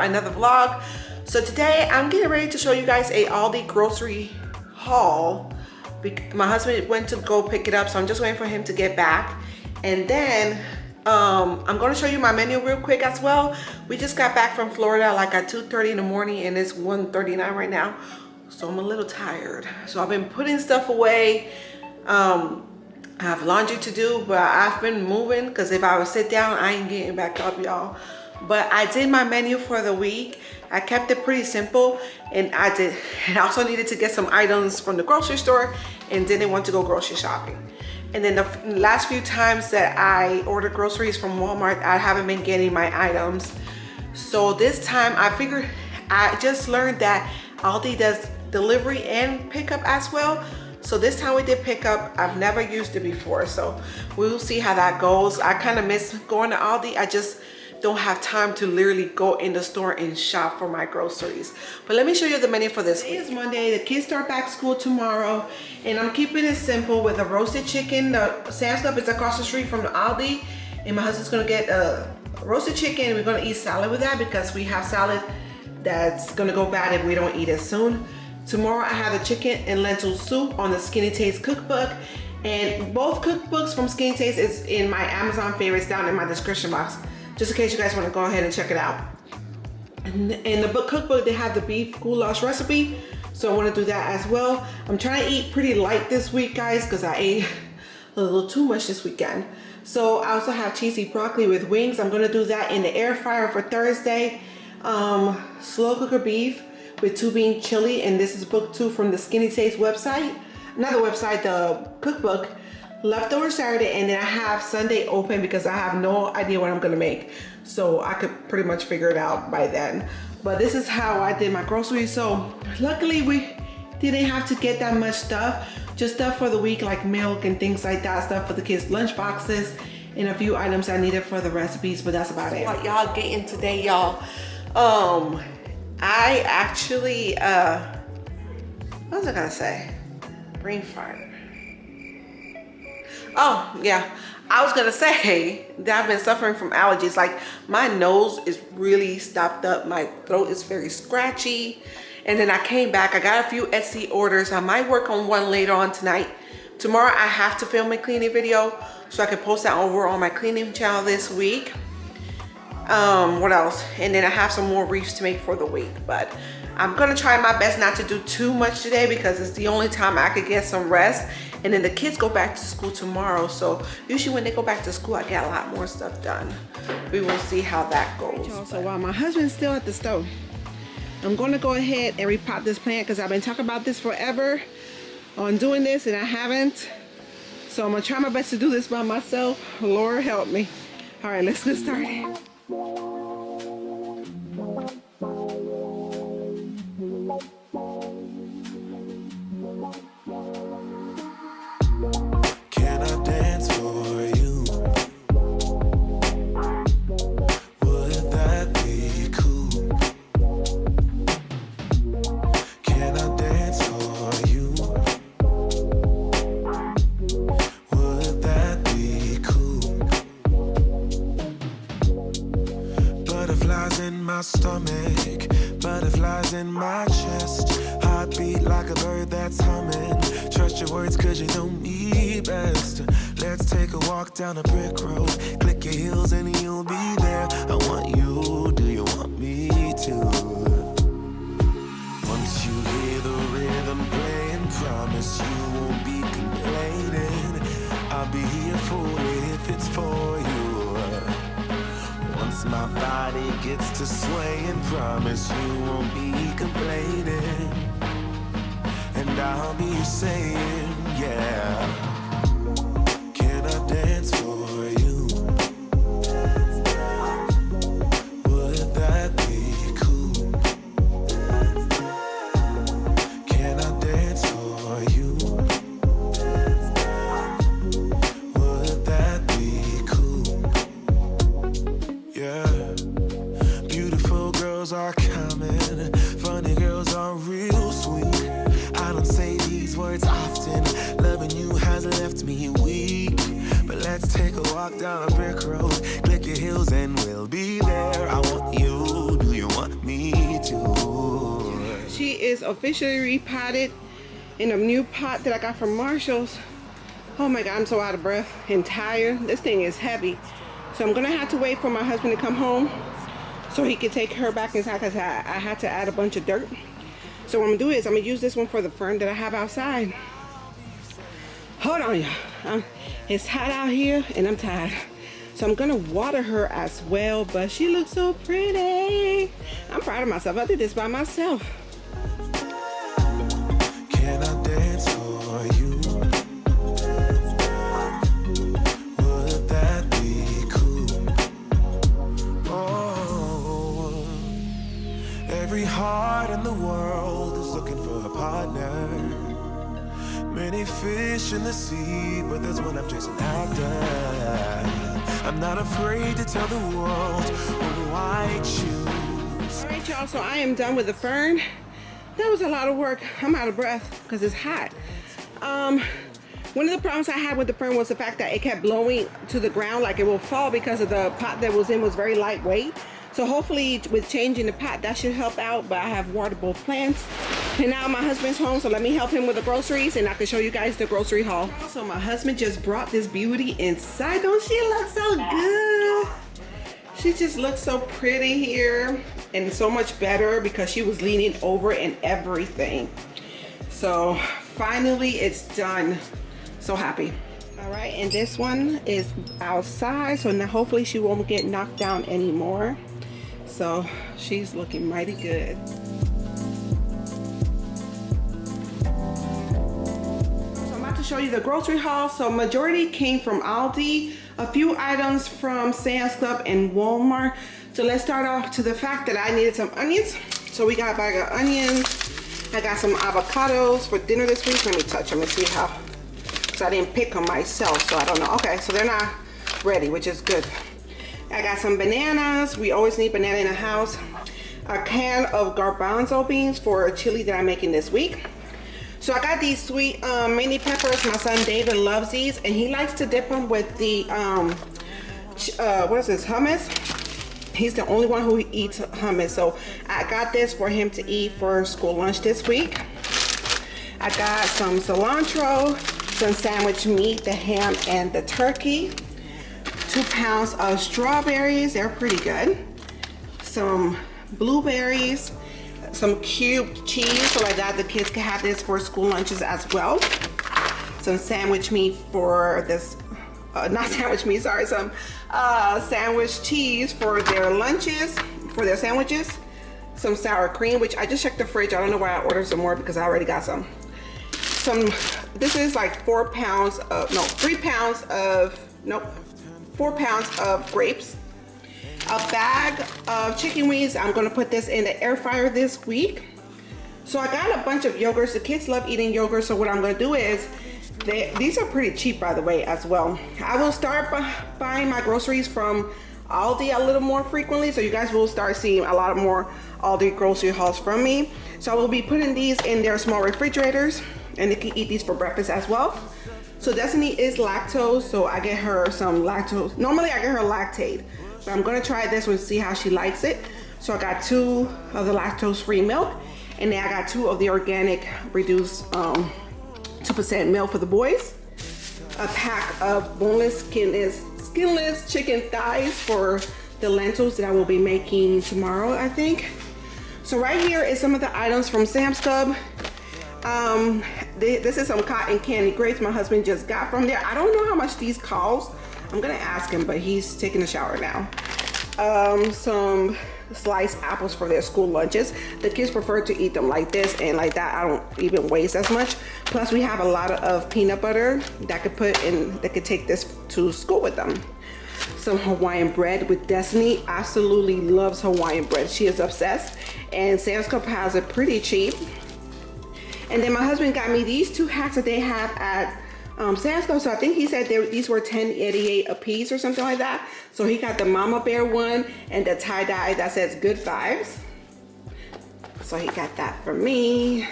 another vlog. So today I'm getting ready to show you guys a Aldi grocery haul. My husband went to go pick it up, so I'm just waiting for him to get back. And then I'm going to show you my menu real quick as well. We just got back from Florida like at 2:30 in the morning, and it's 1:39 right now. So I'm a little tired. So I've been putting stuff away. I have laundry to do, but I've been moving because if I would sit down, I ain't getting back up, y'all. But I did my menu for the week. I kept it pretty simple, and I also needed to get some items from the grocery store and didn't want to go grocery shopping. And then the last few times that I ordered groceries from Walmart, I haven't been getting my items. So this time I figured, I just learned that Aldi does delivery and pickup as well. So this time we did pick up. I've never used it before, so we'll see how that goes. I kind of miss going to Aldi. I just don't have time to literally go in the store and shop for my groceries. But let me show you the menu for this week. Today is Monday. The kids start back school tomorrow, and I'm keeping it simple with a roasted chicken. The Sam's Club is across the street from the Aldi, and my husband's gonna get a roasted chicken. We're gonna eat salad with that because we have salad that's gonna go bad if we don't eat it soon. Tomorrow I have the chicken and lentil soup on the Skinny Taste cookbook, and both cookbooks from Skinny Taste is in my Amazon favorites down in my description box, just in case you guys want to go ahead and check it out. In the cookbook they have the beef goulash recipe, so I want to do that as well. I'm trying to eat pretty light this week, guys, because I ate a little too much this weekend. So I also have cheesy broccoli with wings. I'm going to do that in the air fryer for Thursday. Slow cooker beef with 2-bean chili, and this is book 2 from the Skinny Taste website. Not the website, the cookbook. Leftover Saturday, and then I have Sunday open because I have no idea what I'm gonna make. So I could pretty much figure it out by then. But this is how I did my groceries. So luckily we didn't have to get that much stuff. Just stuff for the week like milk and things like that. Stuff for the kids' lunch boxes and a few items I needed for the recipes, but that's about it. What y'all getting today, y'all? I actually, what was I gonna say? Brain fart. Oh, yeah. I was gonna say that I've been suffering from allergies. Like, my nose is really stopped up. My throat is very scratchy. And then I came back. I got a few Etsy orders. I might work on one later on tonight. Tomorrow I have to film a cleaning video so I can post that over on my cleaning channel this week. What else? And then I have some more reefs to make for the week, but I'm gonna try my best not to do too much today because it's the only time I could get some rest. And then the kids go back to school tomorrow, so usually when they go back to school I get a lot more stuff done. We will see how that goes. So while my husband's still at the stove, I'm gonna go ahead and repot this plant because I've been talking about this forever on doing this and I haven't. So I'm gonna try my best to do this by myself. Lord help me. All right, let's get started. Can I dance for you? Would that be cool? Can I dance for you? Would that be cool? Butterflies in my stomach, butterflies in my chest. Heartbeat like a bird that's humming. Trust your words cause you know me best. Let's take a walk down a brick road. Click your heels and you'll be there. I want you, do you want me to? Once you hear the rhythm playing, promise you won't be complaining. I'll be here for it if it's for you. Once my body gets to swaying, promise you won't be complaining. And I'll be saying, yeah. Can I dance for you? Would that be cool? Can I dance for you? Would that be cool? Yeah. Beautiful girls are coming. Funny girls are real sweet. I don't say these words often. Loving you has left me weak. But let's take a walk down a brick road. Click your heels and we'll be there. I want you, do you want me? She is officially repotted in a new pot that I got from Marshall's. Oh my God, I'm so out of breath and tired. This thing is heavy. So I'm gonna have to wait for my husband to come home so he can take her back inside, because I had to add a bunch of dirt. So what I'm gonna do is I'm gonna use this one for the fern that I have outside. Hold on, y'all. It's hot out here and I'm tired. So I'm gonna water her as well, but she looks so pretty. I'm proud of myself. I did this by myself. Can I dance for you? Would that be cool? Oh, every heart in the world is looking for a partner. Many fish in the sea, but there's one I'm chasing after. I'm not afraid to tell the world who I choose. All right, y'all, so I am done with the fern. That was a lot of work. I'm out of breath because it's hot. One of the problems I had with the fern was the fact that it kept blowing to the ground, like it will fall, because of the pot that was in was very lightweight. So hopefully with changing the pot, that should help out, but I have watered both plants. And now my husband's home, so let me help him with the groceries and I can show you guys the grocery haul. So my husband just brought this beauty inside. Don't she look so good? She just looks so pretty here and so much better because she was leaning over and everything. So finally it's done. So happy. All right, and this one is outside, so now hopefully she won't get knocked down anymore. So she's looking mighty good. To show you the grocery haul. So majority came from Aldi, a few items from Sam's Club and Walmart. So let's start off to the fact that I needed some onions. So we got a bag of onions. I got some avocados for dinner this week. Let me touch them and see how, so I didn't pick them myself, so I don't know. Okay, so they're not ready, which is good. I got some bananas. We always need banana in the house. A can of garbanzo beans for a chili that I'm making this week. So I got these sweet mini peppers. My son David loves these, and he likes to dip them with the what is this, hummus? He's the only one who eats hummus, so I got this for him to eat for school lunch this week. I got some cilantro, some sandwich meat, the ham and the turkey, 2 pounds of strawberries, they're pretty good, some blueberries, some cubed cheese, so like that the kids can have this for school lunches as well. Some sandwich meat for this, not sandwich meat, sorry, some sandwich cheese for their lunches, for their sandwiches. Some sour cream, which I just checked the fridge. I don't know why I ordered some more because I already got some. This is like 4 pounds of, no, 3 pounds of, nope, 4 pounds of grapes. A bag of chicken wings. I'm gonna put this in the air fryer this week. So I got a bunch of yogurts. The kids love eating yogurt, so what I'm gonna do is, these are pretty cheap, by the way, as well. I will start buying my groceries from Aldi a little more frequently, so you guys will start seeing a lot more Aldi grocery hauls from me. So I will be putting these in their small refrigerators, and they can eat these for breakfast as well. So Destiny is lactose, so I get her some lactose. Normally I get her Lactaid, but I'm gonna try this one and see how she likes it. So I got 2 of the lactose-free milk, and then I got 2 of the organic reduced 2% milk for the boys. A pack of boneless, skinless chicken thighs for the lentils that I will be making tomorrow, I think. So right here is some of the items from Sam's Club. This is some cotton candy grapes my husband just got from there. I don't know how much these cost. I'm gonna ask him, but he's taking a shower now. Some sliced apples for their school lunches. The kids prefer to eat them like this and like that. I don't even waste as much. Plus we have a lot of peanut butter that could put in, that could take this to school with them. Some Hawaiian bread with Destiny. Absolutely loves Hawaiian bread. She is obsessed, and Sam's Club has it pretty cheap. And then my husband got me these 2 hats that they have at Sam's Club. So I think he said these were $10.88 a piece or something like that. So he got the Mama Bear one and the tie-dye that says Good Vibes. So he got that for me.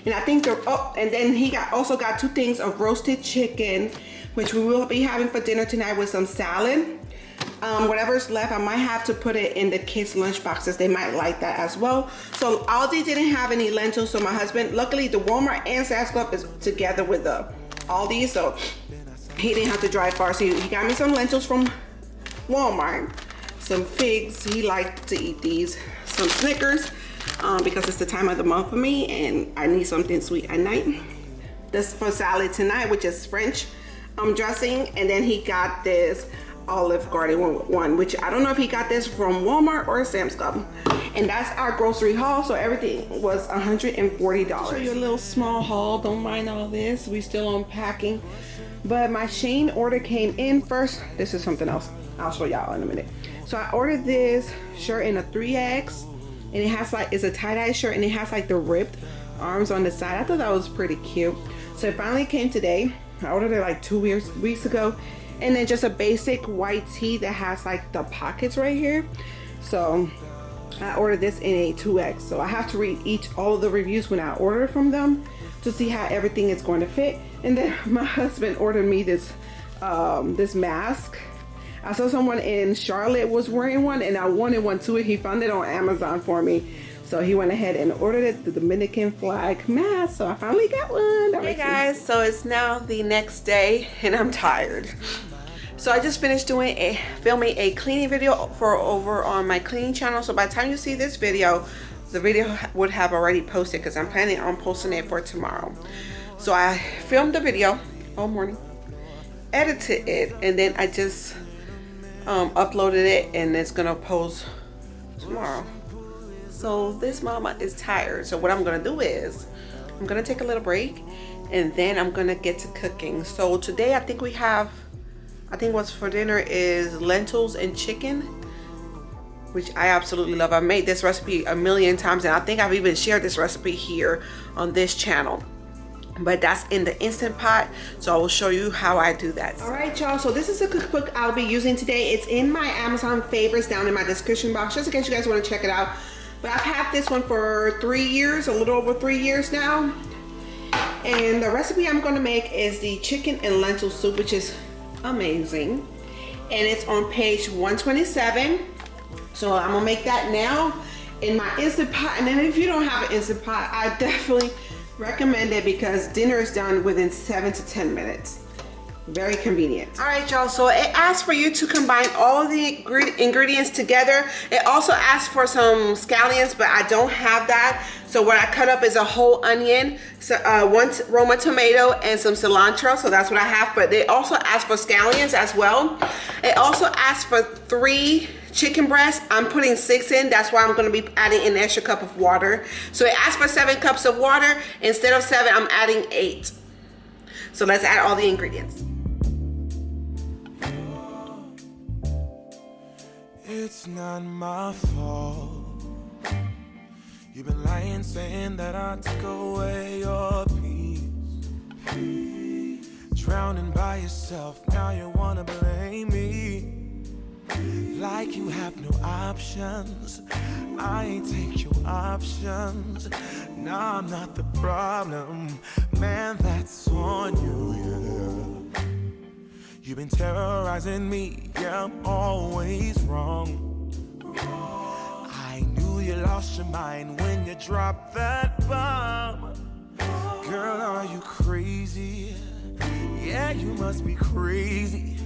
And I think and then he also got 2 things of roasted chicken, which we will be having for dinner tonight with some salad. whatever's left, I might have to put it in the kids' lunch boxes. They might like that as well. So Aldi didn't have any lentils, so my husband, luckily the Walmart and Sam's Club is together with the Aldi, so he didn't have to drive far. So he got me some lentils from Walmart, some figs, he liked to eat these, some Snickers, because it's the time of the month for me and I need something sweet at night. This for salad tonight, which is French dressing, and then he got this Olive Garden one, which I don't know if he got this from Walmart or Sam's Club. And that's our grocery haul, so everything was $140. I'll show you a little small haul, don't mind all this, we still unpacking. But my Shein order came in first. This is something else, I'll show y'all in a minute. So I ordered this shirt in a 3X, and it has like, it's a tie-dye shirt and it has like the ripped arms on the side. I thought that was pretty cute. So it finally came today. I ordered it like 2 weeks ago. And then just a basic white tee that has like the pockets right here. So I ordered this in a 2X. So I have to read all of the reviews when I order from them to see how everything is going to fit. And then my husband ordered me this this mask. I saw someone in Charlotte was wearing one and I wanted one too. He found it on Amazon for me. So he went ahead and ordered it, the Dominican flag mask. So I finally got one. Hey guys, so it's now the next day and I'm tired. So I just finished filming a cleaning video for over on my cleaning channel. So by the time you see this video, the video would have already posted because I'm planning on posting it for tomorrow. So I filmed the video all morning, edited it, and then I just uploaded it and it's gonna post tomorrow. So this mama is tired. So what I'm gonna do is I'm gonna take a little break and then I'm gonna get to cooking. So today I think what's for dinner is lentils and chicken, which I absolutely love. I've made this recipe a million times and I think I've even shared this recipe here on this channel. But that's in the Instant Pot, so I will show you how I do that. All right, y'all, so this is a cookbook I'll be using today. It's in my Amazon favorites down in my description box, just in case you guys want to check it out. But I've had this one for 3 years, a little over 3 years now. And the recipe I'm gonna make is the chicken and lentil soup, which is amazing. And it's on page 127. So I'm gonna make that now in my Instant Pot. And then if you don't have an Instant Pot, I definitely recommend it because dinner is done within 7 to 10 minutes. Very convenient. All right, y'all, so it asks for you to combine all the ingredients together. It also asks for some scallions, but I don't have that. So what I cut up is a whole onion, so, 1 Roma tomato, and some cilantro. So that's what I have, but they also ask for scallions as well. It also asks for 3 chicken breasts. I'm putting 6 in. That's why I'm going to be adding an extra cup of water. So it asks for 7 cups of water. Instead of 7, I'm adding 8. So let's add all the ingredients. It's not my fault. You've been lying, saying that I took away your peace. Drowning by yourself, now you wanna blame me. Like you have no options. I ain't take your options. Now I'm not the problem. Man, that's on you, yeah. You've been terrorizing me, yeah, I'm always wrong. I knew you lost your mind when you dropped that bomb. Girl, are you crazy? Yeah, you must be crazy.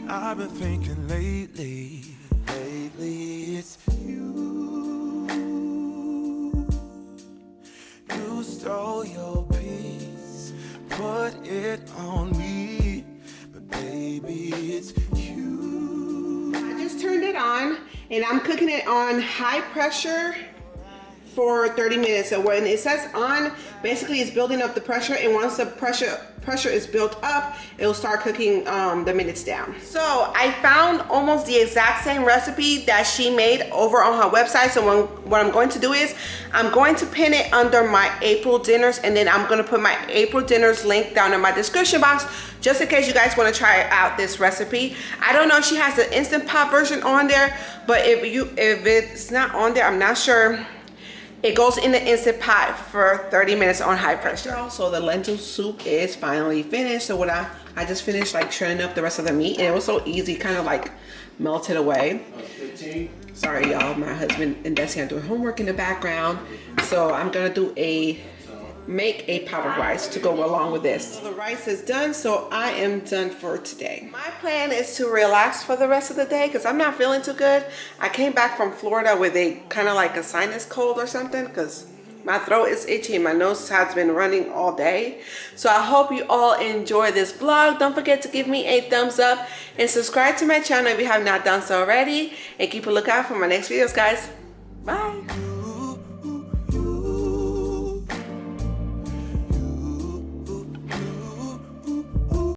I've been thinking lately it's you. You stole your peace, put it on me. Baby, it's you. I just turned it on and I'm cooking it on high pressure for 30 minutes. So when it says on, basically it's building up the pressure, and once the pressure is built up, it'll start cooking the minutes down. So I found almost the exact same recipe that she made over on her website. So what I'm going to do is I'm going to pin it under my April dinners, and then I'm going to put my April dinners link down in my description box just in case you guys want to try out this recipe. I don't know if she has the Instant Pot version on there, but if it's not on there, I'm not sure. It goes in the Instant Pot for 30 minutes on high pressure. So the lentil soup is finally finished. So what I just finished like shredding up the rest of the meat, and it was so easy, kind of like melted away. Sorry y'all, my husband and Desi are doing homework in the background. So I'm gonna make a pot of rice to go along with this. So the rice is done, so I am done for today. My plan is to relax for the rest of the day because I'm not feeling too good. I came back from Florida with a kind of like a sinus cold or something because my throat is itchy and my nose has been running all day. So I hope you all enjoy this vlog. Don't forget to give me a thumbs up and subscribe to my channel if you have not done so already. And keep a lookout for my next videos, guys. Bye.